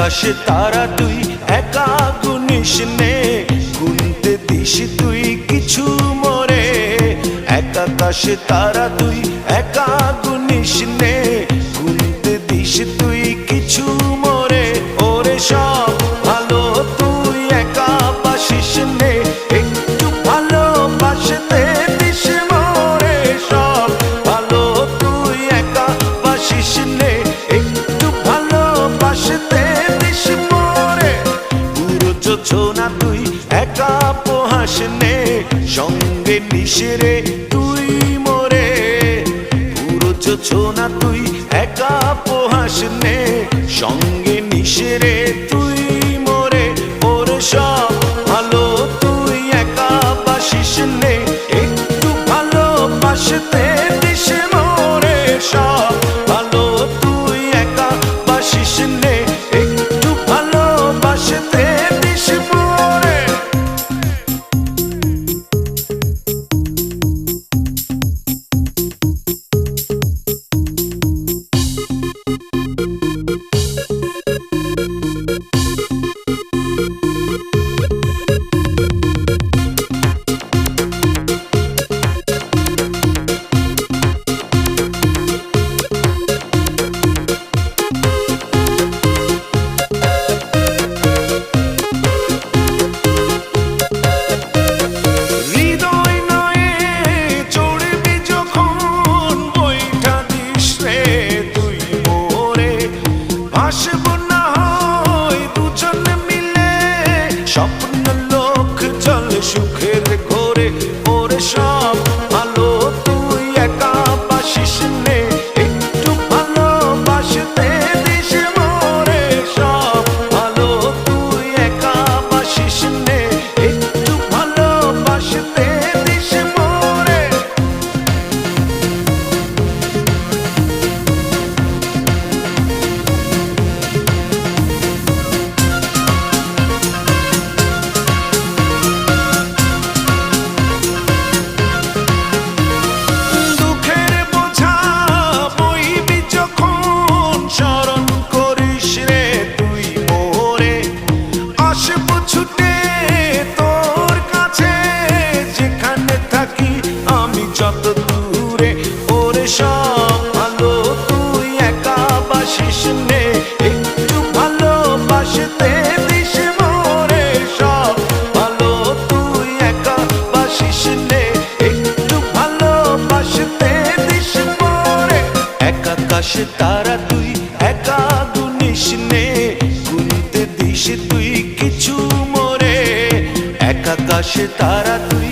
আকাশে তারা তুই একা গুনিস নে, গুনতে দিস তুই কিছু মোরে। এক আকাশে তারা তুই একা গুনিস নে, গুনতে দিস তুই কিছু মোরে। ওরে সব ভালো তুই একা বাসিস নে, একটু ভালোবাসতে দিস মোরে। সব ভালো তুই একা বাসিস নে, একটু ভালোবাসতে দিস মোরে। পুরো যোছনা তুই একা পোহাস নে, সঙ্গে নিশরে তুই মোরে। পুরো যোছনা তুই একা পোহাস নে, সঙ্গে নিশরে তুই মোরে। ওর সব ভালো তুই একা বাসিস নে, একটু ভালোবাসতে দিস মোরে। সব ভালো তুই একা বাসিস নে, একটু ভালোবাসতে দিস মোরে। স্বপ্ন লোক চলে সুখের ঘরে। ওরে সব ভালো তুই একা বাসিস নে, একটু ভালোবাসতে দিস মোরে। সব ভালো তুই একা বাসিস নে, একটু ভালোবাসতে দিস মোরে। ছুটে তোর কাছে যেখানে থাকি আমি যত দূরে। ওরে সব ভালো তুই একা বাসিস নে, একটু ভালোবাসতে দিস মোরে। সব ভালো তুই একা বাসিস নে, একটু ভালোবাসতে দিস মোরে। এক আকাশে তারা তুই একা গুনিস নে, গুনতে দিস তুই কিছু মোরে। এক আকাশে তারা তুই